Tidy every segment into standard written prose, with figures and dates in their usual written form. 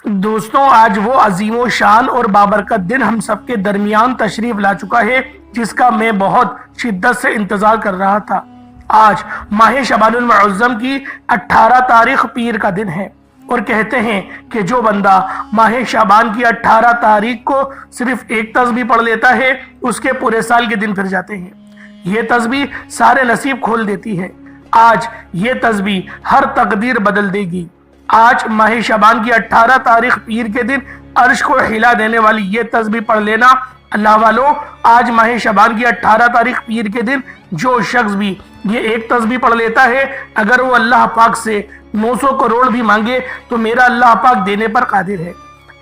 دوستوں، آج وہ عظیم و شان اور بابرکت دن ہم سب کے درمیان تشریف لا چکا ہے جس کا میں بہت شدت سے انتظار کر رہا تھا۔ آج ماہ شعبان المعظم کی 18 تاریخ پیر کا دن ہے، اور کہتے ہیں کہ جو بندہ ماہ شعبان کی 18 تاریخ کو صرف ایک تسبیح پڑھ لیتا ہے اس کے پورے سال کے دن پھر جاتے ہیں۔ یہ تسبیح سارے نصیب کھول دیتی ہے۔ آج یہ تسبیح ہر تقدیر بدل دے گی۔ آج ماہ شعبان کی 18 تاریخ پیر کے دن عرش کو ہلا دینے والی یہ تسبیح پڑھ لینا۔ اللہ والو، آج ماہ شعبان کی 18 تاریخ پیر کے دن جو شخص بھی یہ ایک تسبیح پڑھ لیتا ہے، اگر وہ اللہ پاک سے 900 کروڑ بھی مانگے تو میرا اللہ پاک دینے پر قادر ہے۔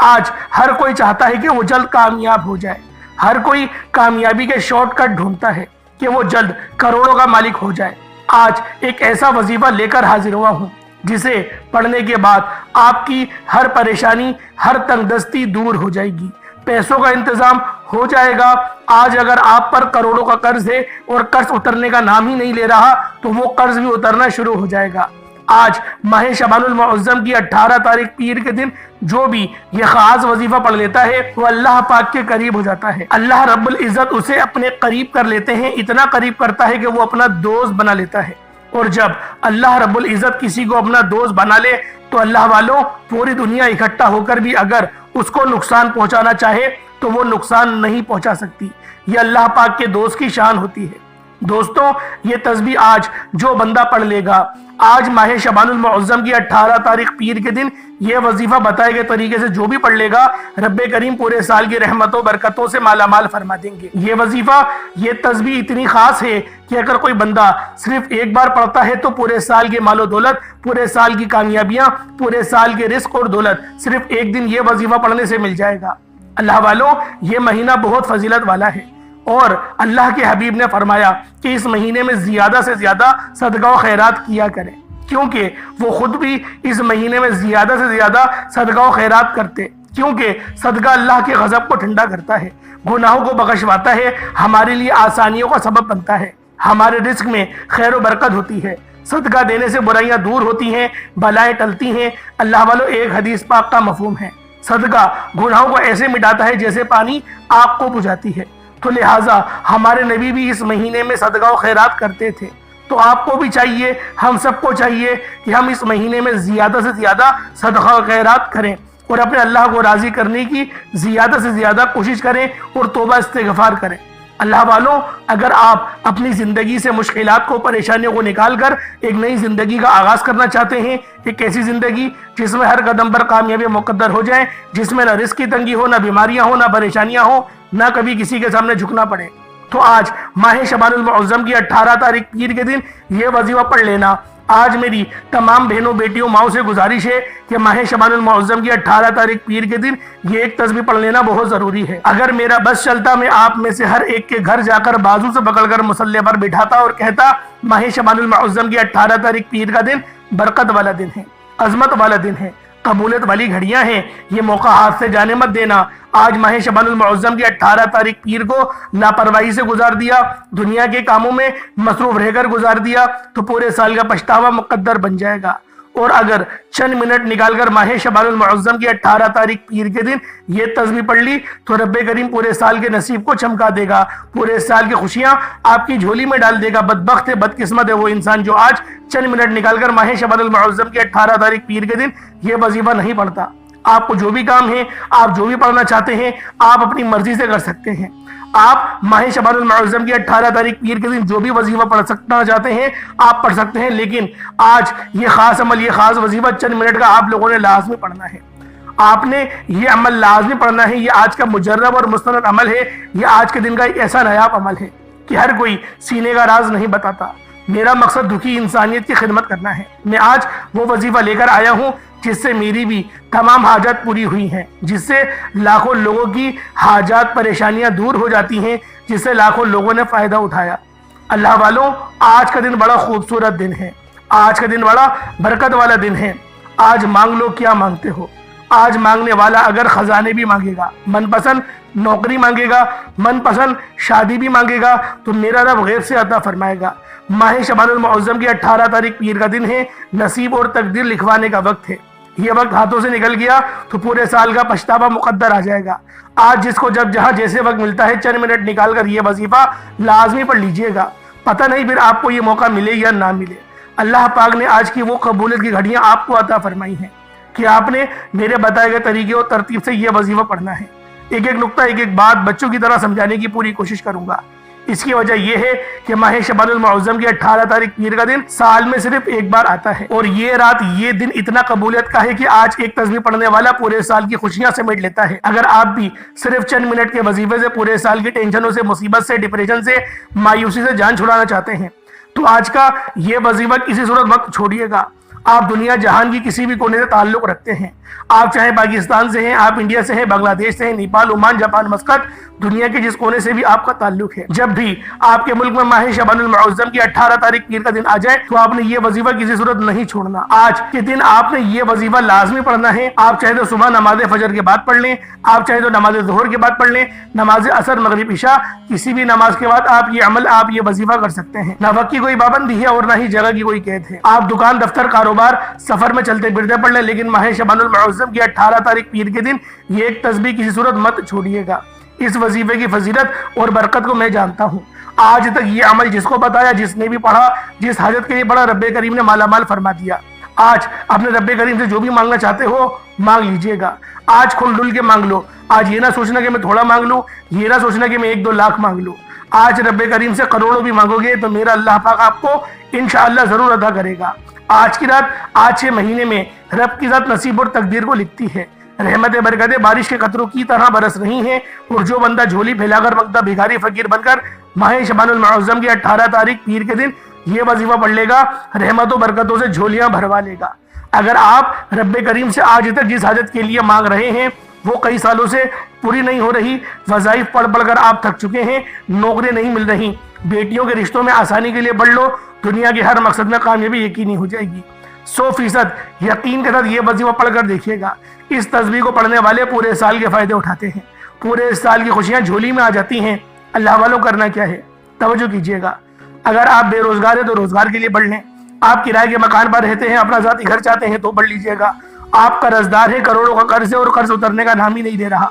آج ہر کوئی چاہتا ہے کہ وہ جلد کامیاب ہو جائے، ہر کوئی کامیابی کے شارٹ کٹ ڈھونڈتا ہے کہ وہ جلد کروڑوں کا مالک ہو جائے۔ آج ایک ایسا وظیفہ لے کر حاضر ہوا ہوں جسے پڑھنے کے بعد آپ کی ہر پریشانی، ہر تنگ دستی دور ہو جائے گی، پیسوں کا انتظام ہو جائے گا۔ آج اگر آپ پر کروڑوں کا قرض ہے اور قرض اترنے کا نام ہی نہیں لے رہا تو وہ قرض بھی اترنا شروع ہو جائے گا۔ آج ماہ شعبان المعظم کی 18 تاریخ پیر کے دن جو بھی یہ خاص وظیفہ پڑھ لیتا ہے وہ اللہ پاک کے قریب ہو جاتا ہے۔ اللہ رب العزت اسے اپنے قریب کر لیتے ہیں، اتنا قریب کرتا ہے کہ وہ اپنا دوست بنا لیتا ہے۔ اور جب اللہ رب العزت کسی کو اپنا دوست بنا لے تو اللہ والوں، پوری دنیا اکٹھا ہو کر بھی اگر اس کو نقصان پہنچانا چاہے تو وہ نقصان نہیں پہنچا سکتی۔ یہ اللہ پاک کے دوست کی شان ہوتی ہے۔ دوستوں، یہ تسبیح آج جو بندہ پڑھ لے گا، آج ماہ شعبان المعظم کی 18 تاریخ پیر کے دن یہ وظیفہ بتائے گئے طریقے سے جو بھی پڑھ لے گا، رب کریم پورے سال کی رحمتوں برکتوں سے مالا مال فرما دیں گے۔ یہ وظیفہ، یہ تسبیح اتنی خاص ہے کہ اگر کوئی بندہ صرف ایک بار پڑھتا ہے تو پورے سال کے مال و دولت، پورے سال کی کامیابیاں، پورے سال کے رزق اور دولت صرف ایک دن یہ وظیفہ پڑھنے سے مل جائے گا۔ اللہ والوں، یہ مہینہ بہت فضیلت والا ہے، اور اللہ کے حبیب نے فرمایا کہ اس مہینے میں زیادہ سے زیادہ صدقہ و خیرات کیا کریں، کیونکہ وہ خود بھی اس مہینے میں زیادہ سے زیادہ صدقہ و خیرات کرتے، کیونکہ صدقہ اللہ کے غضب کو ٹھنڈا کرتا ہے، گناہوں کو بخشواتا ہے، ہمارے لیے آسانیوں کا سبب بنتا ہے، ہمارے رزق میں خیر و برکت ہوتی ہے۔ صدقہ دینے سے برائیاں دور ہوتی ہیں، بلائیں ٹلتی ہیں۔ اللہ والو، ایک حدیث پاک کا مفہوم ہے، صدقہ گناہوں کو ایسے مٹاتا ہے جیسے پانی آگ کو بجھاتی ہے۔ تو لہٰذا ہمارے نبی بھی اس مہینے میں صدقہ و خیرات کرتے تھے، تو آپ کو بھی چاہیے، ہم سب کو چاہیے کہ ہم اس مہینے میں زیادہ سے زیادہ صدقہ و خیرات کریں اور اپنے اللہ کو راضی کرنے کی زیادہ سے زیادہ کوشش کریں اور توبہ استغفار کریں۔ اللہ والوں، اگر آپ اپنی زندگی سے مشکلات کو، پریشانیوں کو نکال کر ایک نئی زندگی کا آغاز کرنا چاہتے ہیں، ایک ایسی زندگی جس میں ہر قدم پر کامیابی مقدر ہو جائیں، جس میں نہ رزق کی تنگی ہو، نہ بیماریاں ہو، نہ پریشانیاں ہو، نہ کبھی کسی کے سامنے جھکنا پڑے، تو آج ماہ شعبان المعظم کی 18 تاریخ پیر کے دن یہ وظیفہ پڑھ لینا۔ آج میری تمام بہنوں، بیٹیوں، ماؤں سے گزارش ہے کہ ماہ شعبان المعظم کی 18 تاریخ پیر کے دن یہ ایک تسبیح پڑھ لینا بہت ضروری ہے۔ اگر میرا بس چلتا، میں آپ میں سے ہر ایک کے گھر جا کر بازو سے پکڑ کر مصلی پر بٹھاتا اور کہتا، ماہ شعبان المعظم کی 18 تاریخ پیر کا دن برکت والا دن ہے، عظمت والا دن ہے، قبولیت والی گھڑیاں ہیں، یہ موقع ہاتھ سے جانے مت دینا۔ آج ماہ شعبان المعظم کی 18 تاریخ پیر کو لاپرواہی سے گزار دیا، دنیا کے کاموں میں مصروف رہ کر گزار دیا تو پورے سال کا پچھتاوا مقدر بن جائے گا۔ اور اگر چند منٹ نکال کر ماہ شعبان المعظم کی 18 تاریخ پیر کے دن یہ تسبیح پڑھ لی تو رب کریم پورے سال کے نصیب کو چمکا دے گا، پورے سال کی خوشیاں آپ کی جھولی میں ڈال دے گا۔ بدبخت ہے، بدقسمت ہے وہ انسان جو آج چند منٹ نکال کر ماہ شعبان المعظم کی 18 تاریخ پیر کے دن یہ وظیفہ نہیں پڑھتا۔ آپ کو جو بھی کام ہے، آپ جو بھی پڑھنا چاہتے ہیں، آپ اپنی مرضی سے کر سکتے ہیں۔ آپ ماہ شعبان المعظم کی 18 تاریخ پیر کے دن جو بھی وظیفہ پڑھ سکنا چاہتے ہیں آپ پڑھ سکتے ہیں، لیکن آج یہ خاص عمل، یہ خاص وظیفہ چند منٹ کا آپ لوگوں نے لازمی پڑھنا ہے۔ آپ نے یہ عمل لازمی پڑھنا ہے۔ یہ آج کا مجرب اور مستند عمل ہے، یہ آج کے دن کا ایک ایسا نایاب عمل ہے کہ ہر کوئی سینے کا راز نہیں بتاتا۔ میرا مقصد دکھی انسانیت کی خدمت کرنا ہے۔ میں آج وہ وظیفہ لے کر آیا ہوں جس سے میری بھی تمام حاجات پوری ہوئی ہیں، جس سے لاکھوں لوگوں کی حاجات، پریشانیاں دور ہو جاتی ہیں، جس سے لاکھوں لوگوں نے فائدہ اٹھایا۔ اللہ والوں، آج کا دن بڑا خوبصورت دن ہے، آج کا دن بڑا برکت والا دن ہے۔ آج مانگ لو کیا مانگتے ہو۔ آج مانگنے والا اگر خزانے بھی مانگے گا، من پسند نوکری مانگے گا، من پسند شادی بھی مانگے گا تو میرا رب غیب سے عطا فرمائے گا۔ ماہ شعبان المعظم کی 18 تاریخ پیر کا دن ہے، نصیب اور تقدیر لکھوانے کا وقت ہے۔ یہ وقت ہاتھوں سے نکل گیا تو پورے سال کا پچھتاوا مقدر آ جائے گا۔ آج جس کو جب جہاں جیسے وقت ملتا ہے چند منٹ نکال کر یہ وظیفہ لازمی پڑھ لیجئے گا، پتہ نہیں پھر آپ کو یہ موقع ملے یا نہ ملے۔ اللہ پاک نے آج کی وہ قبولیت کی گھڑیاں آپ کو عطا فرمائی ہیں کہ آپ نے میرے بتائے گئے طریقے اور ترتیب سے یہ وظیفہ پڑھنا ہے۔ ایک ایک نقطہ ایک ایک بات بچوں کی طرح سمجھانے کی پوری کوشش کروں گا۔ اس کی وجہ یہ ہے کہ ماہ شعبان المعظم کی 18 تاریخ پیر کا دن سال میں صرف ایک بار آتا ہے، اور یہ رات یہ دن اتنا قبولیت کا ہے کہ آج ایک تسبیح پڑھنے والا پورے سال کی خوشیاں سمیٹ لیتا ہے۔ اگر آپ بھی صرف چند منٹ کے وظیفے سے پورے سال کی ٹینشنوں سے، مصیبت سے، ڈپریشن سے، مایوسی سے جان چھڑانا چاہتے ہیں تو آج کا یہ وظیفہ کسی صورت مت چھوڑیے گا۔ آپ دنیا جہان کی کسی بھی کونے سے تعلق رکھتے ہیں، آپ چاہے پاکستان سے ہیں، آپ انڈیا سے ہیں، بنگلہ دیش سے ہیں، نیپال، عمان، جاپان، مسقط، دنیا کے جس کونے سے بھی آپ کا تعلق ہے، جب بھی آپ کے ملک میں ماہ شعبان المعظم کی 18 تاریخ پیر کا دن آ جائے تو آپ نے یہ وظیفہ کسی صورت نہیں چھوڑنا۔ آج کے دن آپ نے یہ وظیفہ لازمی پڑھنا ہے۔ آپ چاہے تو صبح نماز فجر کے بعد پڑھ لیں، آپ چاہے تو نماز ظہر کے بعد پڑھ لیں، نماز عصر، مغرب، عشاء، کسی بھی نماز کے بعد آپ یہ عمل، آپ یہ وظیفہ کر سکتے ہیں۔ نہ وقت کی کوئی پابندی ہے اور نہ ہی جگہ کی کوئی قید ہے۔ آپ دکان، دفتر، کاروبار، سفر میں چلتے پھرتے پڑھ لیں، لیکن ماہ شعبان المعظم کی 18 تاریخ پیر کے دن یہ ایک تسبیح کسی صورت مت چھوڑیے گا۔ اس وظیفے کی فضیلت اور برکت کو میں جانتا ہوں۔ آج تک یہ عمل جس کو بتایا، جس نے بھی پڑھا، جس حاجت کے لیے پڑھا، رب کریم نے مالا مال فرما دیا۔ آج اپنے رب کریم سے جو بھی مانگنا چاہتے ہو مانگ لیجئے گا۔ آج کھل ڈل کے مانگ لو۔ آج یہ نہ سوچنا کہ میں تھوڑا مانگ لوں، یہ نہ سوچنا کہ میں 1-2 لاکھ مانگ لوں۔ آج رب کریم سے کروڑوں بھی مانگو گے تو میرا اللہ پاک آپ کو انشاءاللہ ضرور عطا کرے گا۔ آج کی رات، آج کے مہینے میں رب کی ذات نصیب اور تقدیر کو لکھتی ہے۔ رحمت برکتیں بارش کے قطروں کی طرح برس رہی ہیں، اور جو بندہ جھولی پھیلا کر مانگتا بھیکاری فقیر بن کر ماہ شعبان المعظم کی 18 تاریخ پیر کے دن یہ وظیفہ پڑھ لے گا، رحمت و برکتوں سے جھولیاں بھروا لے گا۔ اگر آپ رب کریم سے آج تک جس حاجت کے لیے مانگ رہے ہیں وہ کئی سالوں سے پوری نہیں ہو رہی، وظائف پڑھ پڑھ کر آپ تھک چکے ہیں، نوکری نہیں مل رہی، بیٹیوں کے رشتوں میں آسانی کے لیے پڑھ لو، دنیا کے ہر مقصد میں کامیابی یقینی ہو جائے گی۔ 100% یقین کے ساتھ یہ وظیفہ پڑھ کر دیکھیے گا۔ اس تسبیح کو پڑھنے والے پورے سال کے فائدے اٹھاتے ہیں، پورے سال کی خوشیاں جھولی میں آ جاتی ہیں۔ اللہ والوں کرنا کیا ہے، توجہ کیجیے گا۔ اگر آپ بے روزگار ہیں تو روزگار کے لیے پڑھ لیں، آپ کرائے کے مکان پر رہتے ہیں، اپنا ذاتی گھر چاہتے ہیں تو پڑھ لیجیے گا۔ آپ قرض دار ہیں، کروڑوں کا قرض ہے اور قرض اترنے کا نام ہی نہیں دے رہا،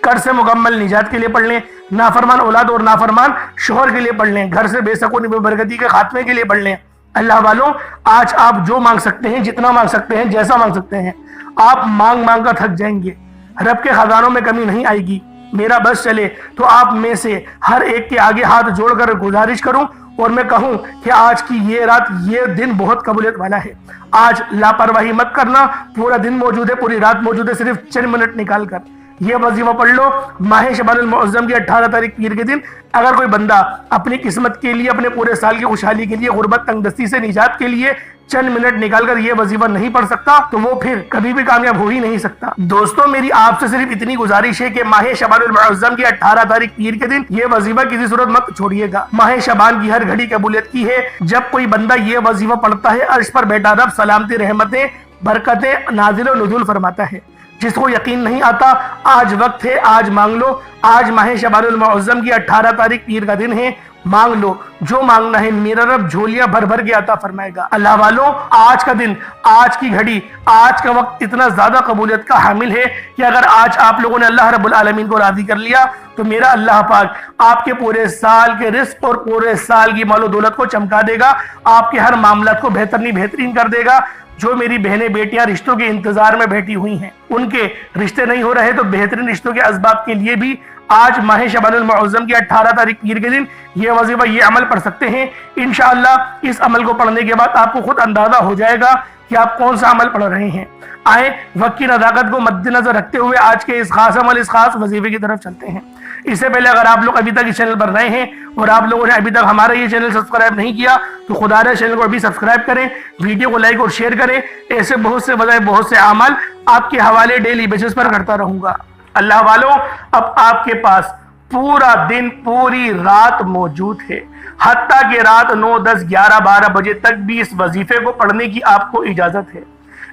قرض سے مکمل نجات کے لیے پڑھ لیں۔ نافرمان اولاد اور نافرمان شوہر کے لیے پڑھ لیں، گھر سے بے سکونی بے برکتی کے خاتمے کے لیے پڑھ لیں۔ اللہ والوں، آج آپ جو مانگ سکتے ہیں، جتنا مانگ سکتے ہیں، جیسا مانگ سکتے ہیں، آپ مانگ مانگ کر تھک جائیں گے، رب کے خزانوں میں کمی نہیں آئے گی۔ میرا بس چلے تو آپ میں سے ہر ایک کے آگے ہاتھ جوڑ کر گزارش کروں اور میں کہوں کہ آج کی یہ رات، یہ دن بہت قبولیت والا ہے۔ آج لاپرواہی مت کرنا، پورا دن موجود ہے، پوری رات موجود ہے، صرف چند منٹ نکال کر یہ وظیفہ پڑھ لو۔ ماہ شعبان المعظم کی 18 تاریخ پیر کے دن اگر کوئی بندہ اپنی قسمت کے لیے، اپنے پورے سال کی خوشحالی کے لیے، غربت تنگ دستی سے نجات کے لیے چند منٹ نکال کر یہ وظیفہ نہیں پڑھ سکتا تو وہ پھر کبھی بھی کامیاب ہو ہی نہیں سکتا۔ دوستوں، میری آپ سے صرف اتنی گزارش ہے کہ ماہ شعبان المعظم کی 18 تاریخ پیر کے دن یہ وظیفہ کسی صورت مت چھوڑیے گا۔ ماہ شعبان کی ہر گھڑی قبولیت کی ہے۔ جب کوئی بندہ یہ وظیفہ پڑھتا ہے، عرش پر بیٹھا رب سلامتی، رحمتیں، برکتیں نازل و نزول فرماتا ہے۔ جس کو یقین نہیں آتا، آج وقت ہے، آج مانگ لو۔ آج ماہ شعبان المعظم کی 18 تاریخ پیر کا دن ہے، مانگ لو جو مانگنا ہے، میرا رب جھولیاں بھر بھر کے عطا فرمائے گا۔ اللہ والوں، آج کا دن، آج کی گھڑی، آج کا وقت اتنا زیادہ قبولیت کا حامل ہے کہ اگر آج آپ لوگوں نے اللہ رب العالمین کو راضی کر لیا تو میرا اللہ پاک آپ کے پورے سال کے رزق اور پورے سال کی مال و دولت کو چمکا دے گا، آپ کے ہر معاملات کو بہترین کر دے گا۔ جو میری بہنیں بیٹیاں رشتوں کے انتظار میں بیٹھی ہوئی ہیں، ان کے رشتے نہیں ہو رہے تو بہترین رشتوں کے اسباب کے لیے بھی آج ماہ شعبان المعظم کی 18 تاریخ پیر کے دن یہ وظیفہ، یہ عمل پڑھ سکتے ہیں۔ انشاءاللہ اس عمل کو پڑھنے کے بعد آپ کو خود اندازہ ہو جائے گا کہ آپ کون سا عمل پڑھ رہے ہیں۔ آئیں وقت کی نزاکت کو مد نظر رکھتے ہوئے آج کے اس خاص عمل، اس خاص وظیفے کی طرف چلتے ہیں۔ اس سے پہلے اگر آپ لوگ ابھی تک اس چینل پر نئے ہیں اور آپ لوگوں نے ابھی تک ہمارا یہ چینل سبسکرائب نہیں کیا تو خدا رے چینل کو ابھی سبسکرائب کریں، ویڈیو کو لائک اور شیئر کریں۔ ایسے بہت سے وظائف، بہت سے اعمال آپ کے حوالے ڈیلی بیسس پر کرتا رہوں گا۔ اللہ والوں، اب آپ کے پاس پورا دن، پوری رات موجود ہے، حتیٰ کہ رات 9، 10، 11، 12 بجے تک بھی اس وظیفے کو پڑھنے کی آپ کو اجازت ہے۔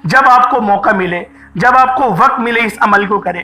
جب آپ کو موقع ملے، جب آپ کو وقت ملے، اس عمل کو کریں۔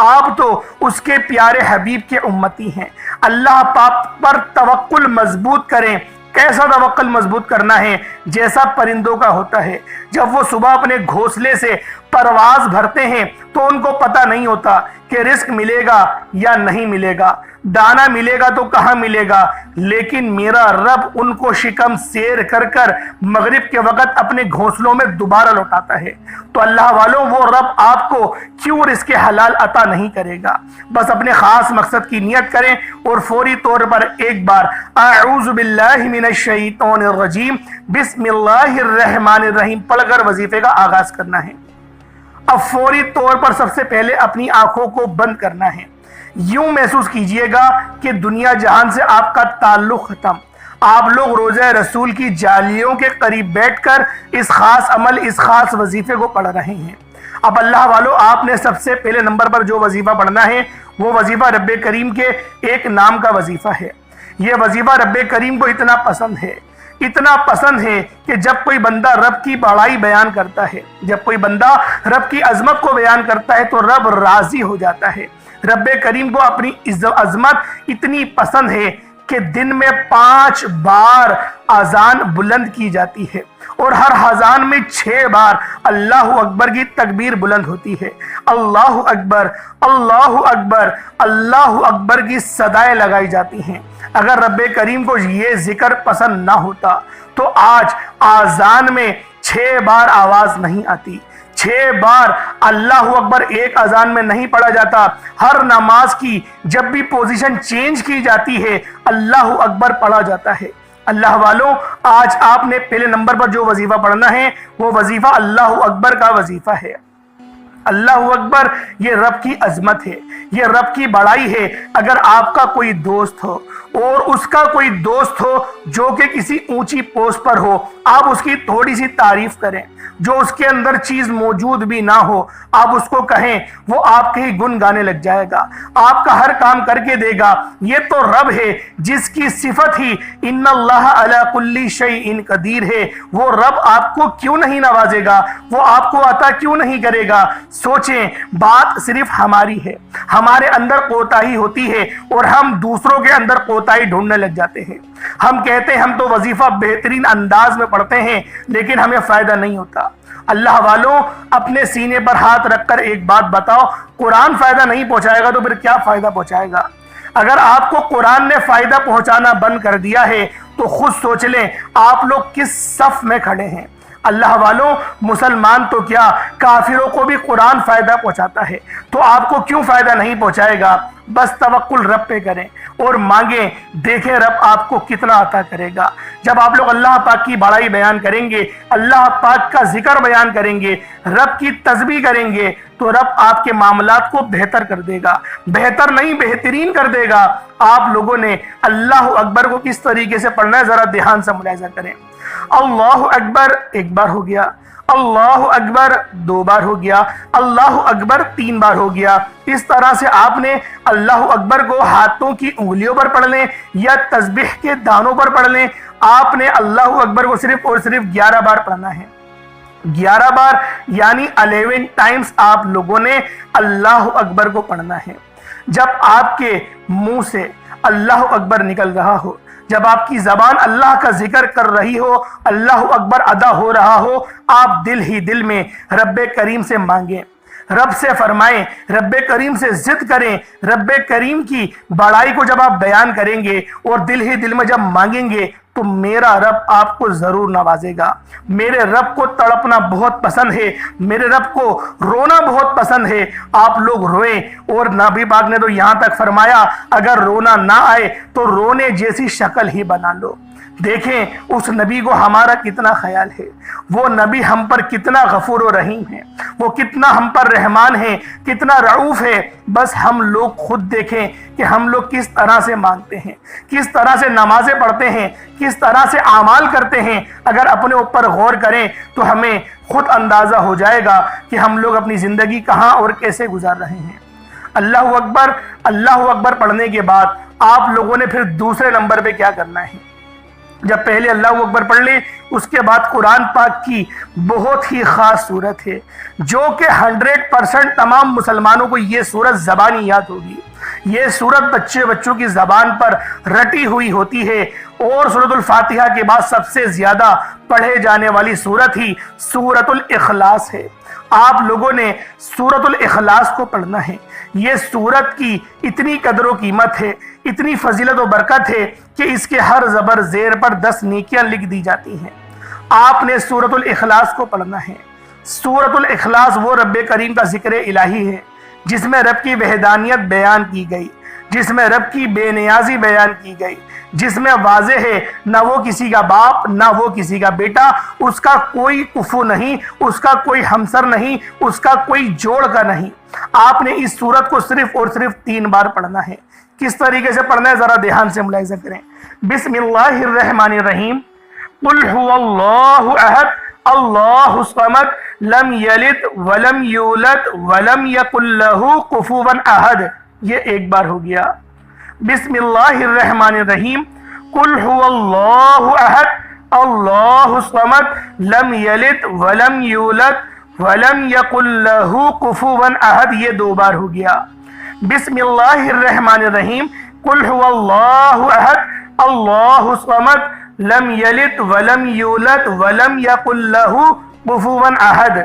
آپ تو اس کے پیارے حبیب کے امتی ہیں۔ اللہ پاک پر توکل مضبوط کریں۔ کیسا توکل مضبوط کرنا ہے؟ جیسا پرندوں کا ہوتا ہے، جب وہ صبح اپنے گھونسلے سے پرواز بھرتے ہیں تو ان کو پتہ نہیں ہوتا کہ رزق ملے گا یا نہیں ملے گا، دانا ملے گا تو کہاں ملے گا، لیکن میرا رب ان کو شکم سیر کر کر مغرب کے وقت اپنے گھونسلوں میں دوبارہ لوٹاتا ہے۔ تو اللہ والوں، وہ رب آپ کو کیوں رزق حلال عطا نہیں کرے گا؟ بس اپنے خاص مقصد کی نیت کریں اور فوری طور پر ایک بار اعوذ باللہ من الشیطان الرجیم بسم اللہ الرحمن الرحیم پڑھ کر وظیفے کا آغاز کرنا ہے۔ اب فوری طور پر سب سے پہلے اپنی آنکھوں کو بند کرنا ہے۔ یوں محسوس کیجئے گا کہ دنیا جہان سے آپ کا تعلق ختم۔ آپ لوگ روضہ رسول کی جالیوں کے قریب بیٹھ کر اس خاص عمل، اس خاص وظیفے کو پڑھ رہے ہیں۔ اب اللہ والو، آپ نے سب سے پہلے نمبر پر جو وظیفہ پڑھنا ہے وہ وظیفہ رب کریم کے ایک نام کا وظیفہ ہے۔ یہ وظیفہ رب کریم کو اتنا پسند ہے، اتنا پسند ہے کہ جب کوئی بندہ رب کی بڑائی بیان کرتا ہے، جب کوئی بندہ رب کی عظمت کو بیان کرتا ہے تو رب راضی ہو جاتا ہے۔ رب کریم کو اپنی عظمت اتنی پسند ہے کہ دن میں 5 بار اذان بلند کی جاتی ہے اور ہر اذان میں 6 بار اللہ اکبر کی تکبیر بلند ہوتی ہے۔ اللہ اکبر، اللہ اکبر، اللہ اکبر کی صدائیں لگائی جاتی ہیں۔ اگر رب کریم کو یہ ذکر پسند نہ ہوتا تو آج اذان میں 6 بار آواز نہیں آتی، 6 بار اللہ اکبر ایک اذان میں نہیں پڑھا جاتا۔ ہر نماز کی جب بھی پوزیشن چینج کی جاتی ہے اللہ اکبر پڑھا جاتا ہے۔ اللہ والوں، آج آپ نے پہلے نمبر پر جو وظیفہ پڑھنا ہے وہ وظیفہ اللہ اکبر کا وظیفہ ہے۔ اللہ اکبر یہ رب کی عظمت ہے، یہ رب کی بڑائی ہے۔ اگر آپ کا کوئی دوست ہو اور اس کا کوئی دوست ہو جو کہ کسی اونچی پوسٹ پر ہو، آپ اس کی تھوڑی سی تعریف کریں۔ جو اس کے اندر چیز موجود بھی نہ ہو آپ اس کو کہیں، وہ آپ کے ہی گن گانے لگ جائے گا، آپ کا ہر کام کر کے دے گا۔ یہ تو رب ہے جس کی صفت ہی ان اللہ علی کل شیء قدیر ہے۔ وہ رب آپ کو کیوں نہیں نوازے گا؟ وہ آپ کو عطا کیوں نہیں کرے گا؟ سوچیں، بات صرف ہماری ہے، ہمارے اندر کوتاہی ہوتی ہے اور ہم دوسروں کے اندر کوتاہی ڈھونڈنے لگ جاتے ہیں۔ ہم کہتے ہیں ہم تو وظیفہ بہترین انداز میں پڑھتے ہیں لیکن ہمیں فائدہ نہیں ہوتا۔ اللہ والوں، اپنے سینے پر ہاتھ رکھ کر ایک بات بتاؤ، قرآن فائدہ نہیں پہنچائے گا تو پھر کیا فائدہ پہنچائے گا؟ اگر آپ کو قرآن نے فائدہ پہنچانا بند کر دیا ہے تو خود سوچ لیں آپ لوگ کس صف میں کھڑے ہیں۔ اللہ والوں، مسلمان تو کیا کافروں کو بھی قرآن فائدہ پہنچاتا ہے، تو آپ کو کیوں فائدہ نہیں پہنچائے گا؟ بس توکل رب پہ کریں اور مانگیں، دیکھیں رب آپ کو کتنا عطا کرے گا۔ جب آپ لوگ اللہ پاک کی بڑائی بیان کریں گے، اللہ پاک کا ذکر بیان کریں گے، رب کی تسبیح کریں گے تو رب آپ کے معاملات کو بہتر کر دے گا، بہتر نہیں بہترین کر دے گا۔ آپ لوگوں نے اللہ اکبر کو کس طریقے سے پڑھنا ہے ذرا دھیان سے ملاحظہ کریں۔ اللہ اکبر ایک بار ہو گیا، اللہ اکبر 2 بار ہو گیا، اللہ اکبر 3 بار ہو گیا۔ اس طرح سے آپ نے اللہ اکبر کو ہاتھوں کی انگلیوں پر پڑھ لیں یا تسبیح کے دانوں پر پڑھ لیں۔ آپ نے اللہ اکبر کو صرف اور صرف 11 بار پڑھنا ہے، 11 بار یعنی 11 ٹائمز آپ لوگوں نے اللہ اکبر کو پڑھنا ہے۔ جب آپ کے منہ سے اللہ اکبر نکل رہا ہو، جب آپ کی زبان اللہ کا ذکر کر رہی ہو، اللہ اکبر ادا ہو رہا ہو، آپ دل ہی دل میں رب کریم سے مانگیں، رب سے فرمائیں، رب کریم سے ضد کریں۔ رب کریم کی بڑائی کو جب آپ بیان کریں گے اور دل ہی دل میں جب مانگیں گے تو میرا رب آپ کو ضرور نوازے گا۔ میرے رب کو تڑپنا بہت پسند ہے، میرے رب کو رونا بہت پسند ہے۔ آپ لوگ روئیں، اور نبی پاک نے تو یہاں تک فرمایا اگر رونا نہ آئے تو رونے جیسی شکل ہی بنا لو۔ دیکھیں اس نبی کو ہمارا کتنا خیال ہے، وہ نبی ہم پر کتنا غفور و رحیم ہے، وہ کتنا ہم پر رحمان ہے، کتنا رعوف ہے۔ بس ہم لوگ خود دیکھیں کہ ہم لوگ کس طرح سے مانگتے ہیں، کس طرح سے نمازیں پڑھتے ہیں، کس طرح سے اعمال کرتے ہیں۔ اگر اپنے اوپر غور کریں تو ہمیں خود اندازہ ہو جائے گا کہ ہم لوگ اپنی زندگی کہاں اور کیسے گزار رہے ہیں۔ اللہ اکبر، اللہ اکبر پڑھنے کے بعد آپ لوگوں نے پھر دوسرے نمبر پہ کیا کرنا ہے؟ جب پہلے اللہ اکبر پڑھ لیں اس کے بعد قرآن پاک کی بہت ہی خاص صورت ہے جو کہ 100% تمام مسلمانوں کو یہ صورت زبانی یاد ہوگی. یہ صورت بچوں کی زبان پر رٹی ہوئی ہوتی ہے اور سورۃ الفاتحہ کے بعد سب سے زیادہ پڑھے جانے والی صورت ہی سورۃ الاخلاص ہے. آپ لوگوں نے سورۃ الاخلاص کو پڑھنا ہے. یہ سورت کی اتنی قدر و قیمت ہے, اتنی فضیلت و برکت ہے کہ اس کے ہر زبر زیر پر 10 نیکیاں لکھ دی جاتی ہیں. آپ نے سورۃ الاخلاص کو پڑھنا ہے. سورۃ الاخلاص وہ رب کریم کا ذکر الہی ہے جس میں رب کی وحدانیت بیان کی گئی, جس میں رب کی بے نیازی بیان کی گئی, جس میں واضح ہے نہ وہ کسی کا باپ نہ وہ کسی کا بیٹا, اس کا کوئی کفو نہیں, اس کا کوئی ہمسر نہیں, اس کا کوئی جوڑ کا نہیں. آپ نے اس سورت کو صرف اور صرف 3 بار پڑھنا ہے. کس طریقے سے پڑھنا ہے ذرا دھیان سے ملاحظہ کریں. بسم اللہ الرحمن الرحیم. قل هو اللہ احد اللہ الصمد لم یلد ولم یولد ولم یکن لہ کفوا احد. یہ ایک بار ہو گیا. بسم اللہ الرحمن الرحیم. قل هو اللہ احد اللہ الصمد لم یلد ولم یولد ولم یکن لہ کفوا احد. یہ 2 بار ہو گیا. بسم اللہ الرحمن الرحیم. قل هو اللہ احد اللہ الصمد لم یلد ولم یولد ولم یکن لہ کفوا احد.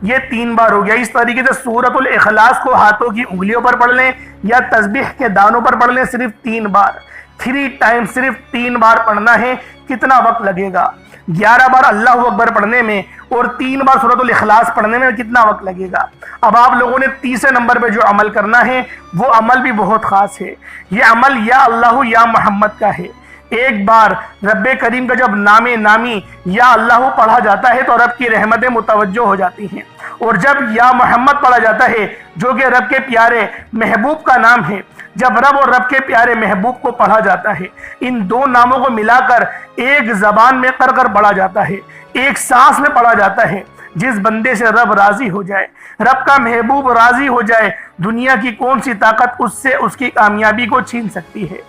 یہ 3 بار ہو گیا. اس طریقے سے سورۃ الاخلاص کو ہاتھوں کی انگلیوں پر پڑھ لیں یا تسبیح کے دانوں پر پڑھ لیں. صرف 3 بار 3 ٹائم صرف 3 بار پڑھنا ہے. کتنا وقت لگے گا؟ 11 بار اللہ اکبر پڑھنے میں اور 3 بار سورۃ الاخلاص پڑھنے میں کتنا وقت لگے گا؟ اب آپ لوگوں نے تیسرے نمبر پہ جو عمل کرنا ہے وہ عمل بھی بہت خاص ہے. یہ عمل یا اللہ یا محمد کا ہے. ایک بار رب کریم کا جب نام نامی یا اللہ پڑھا جاتا ہے تو رب کی رحمتیں متوجہ ہو جاتی ہیں, اور جب یا محمد پڑھا جاتا ہے جو کہ رب کے پیارے محبوب کا نام ہے, جب رب اور رب کے پیارے محبوب کو پڑھا جاتا ہے, ان 2 ناموں کو ملا کر ایک زبان میں کر پڑھا جاتا ہے, ایک سانس میں پڑھا جاتا ہے. جس بندے سے رب راضی ہو جائے, رب کا محبوب راضی ہو جائے, دنیا کی کون سی طاقت اس سے اس کی کامیابی کو چھین سکتی ہے.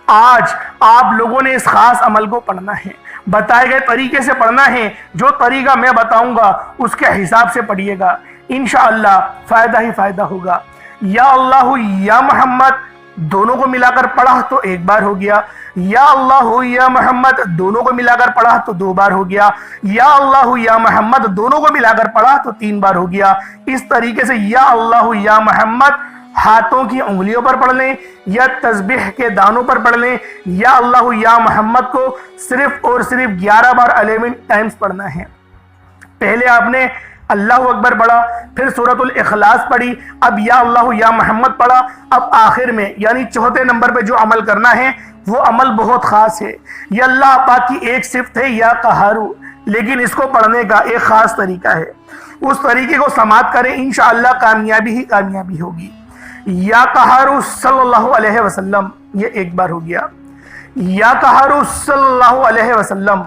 آج آپ لوگوں نے اس خاص عمل کو پڑھنا ہے, بتائے گئے طریقے سے پڑھنا ہے. جو طریقہ میں بتاؤں گا اس کے حساب سے پڑھیے گا, انشاءاللہ فائدہ ہی فائدہ ہوگا. یا اللہ یا محمد دونوں کو ملا کر پڑھا تو 1 بار ہو گیا. یا اللہ یا محمد دونوں کو ملا کر پڑھا تو 2 بار ہو گیا. یا اللہ یا محمد دونوں کو ملا کر پڑھا تو 3 بار ہو گیا. اس طریقے سے یا اللہ یا محمد ہاتھوں کی انگلیوں پر پڑھ لیں یا تسبیح کے دانوں پر پڑھ لیں. یا اللہ یا محمد کو صرف اور صرف 11 بار 11 ٹائمز پڑھنا ہے. پہلے آپ نے اللہ اکبر پڑھا, پھر سورۃ الاخلاص پڑھی, اب یا اللہ یا محمد پڑھا. اب آخر میں یعنی 4تھے نمبر پہ جو عمل کرنا ہے وہ عمل بہت خاص ہے. یہ اللہ پاک کی ایک صفت ہے یا قہارو, لیکن اس کو پڑھنے کا ایک خاص طریقہ ہے. اس طریقے کو سماعت کریں, انشاءاللہ کامیابی ہی کامیابی ہوگی. یا قہارو صلی اللہ علیہ وسلم یہ 1 بار ہو گیا. یا قہارو صلی اللہ علیہ وسلم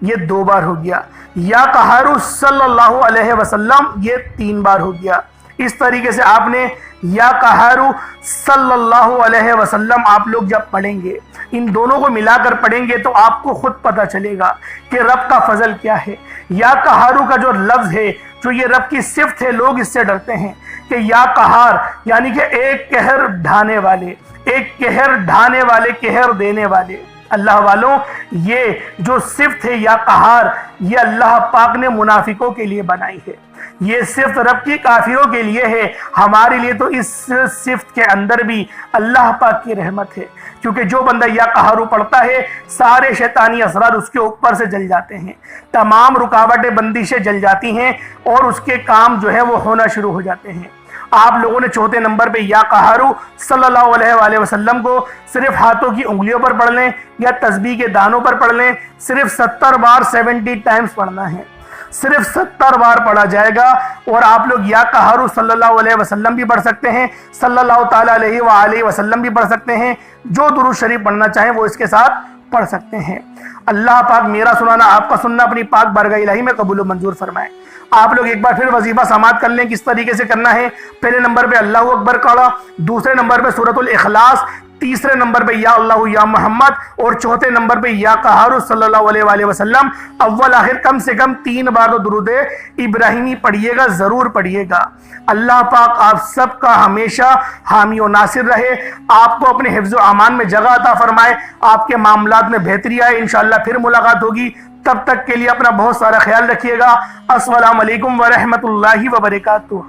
یہ 2 بار ہو گیا. یا قہارو صلی اللہ علیہ وسلم یہ 3 بار ہو گیا. اس طریقے سے آپ نے یا قہارو صلی اللہ علیہ وسلم آپ لوگ جب پڑھیں گے, ان دونوں کو ملا کر پڑھیں گے تو آپ کو خود پتہ چلے گا کہ رب کا فضل کیا ہے. یا قہارو کا جو لفظ ہے, جو یہ رب کی صفت ہے, لوگ اس سے ڈرتے ہیں کہ یا قہار یعنی کہ ایک قہر ڈھانے والے, ایک قہر ڈھانے والے, قہر دینے والے. اللہ والوں, یہ جو صفت ہے یا قہار یہ اللہ پاک نے منافقوں کے لیے بنائی ہے. یہ صفت رب کی کافروں کے لیے ہے. ہمارے لیے تو اس صفت کے اندر بھی اللہ پاک کی رحمت ہے, کیونکہ جو بندہ یا قہارو پڑھتا ہے سارے شیطانی اثرات اس کے اوپر سے جل جاتے ہیں, تمام رکاوٹیں بندشیں جل جاتی ہیں اور اس کے کام جو ہے وہ ہونا شروع ہو جاتے ہیں. آپ لوگوں نے 4تھے نمبر پہ یا قہارو صلی اللہ علیہ وآلہ وسلم کو صرف ہاتھوں کی انگلیوں پر پڑھ لیں یا تسبیح کے دانوں پر پڑھ لیں. صرف 70 بار 70 ٹائمز پڑھنا ہے. صرف 70 بار پڑھا جائے گا. اور آپ لوگ یا قہارو صلی اللہ علیہ وسلم بھی پڑھ سکتے ہیں, صلی اللہ تعالیٰ علیہ وآلہ وسلم بھی پڑھ سکتے ہیں. جو درود شریف پڑھنا چاہیں وہ اس کے ساتھ پڑھ سکتے ہیں. اللہ پاک میرا سنانا آپ کا سننا اپنی پاک بارگاہ الہی میں قبول و منظور فرمائے. آپ لوگ ایک بار پھر وظیفہ سماعت کر لیں. کس طریقے سے کرنا ہے؟ پہلے نمبر پہ اللہ اکبر پڑھا, دوسرے نمبر پہ سورۃ الاخلاص, تیسرے نمبر پہ یا اللہ یا محمد، اور چوتھے نمبر پہ یا قہار صلی اللہ علیہ وآلہ وسلم۔ اول آخر کم سے کم 3 بار تو درود ابراہیمی پڑھیے گا، ضرور پڑھیے گا۔ اللہ پاک آپ سب کا ہمیشہ حامی و ناصر رہے، آپ کو اپنے حفظ و امان میں جگہ عطا فرمائے، آپ کے معاملات میں بہتری آئے۔ انشاءاللہ پھر ملاقات ہوگی، تب تک کے لیے اپنا بہت سارا خیال رکھیے گا۔ السلام علیکم ورحمۃ اللہ وبرکاتہ۔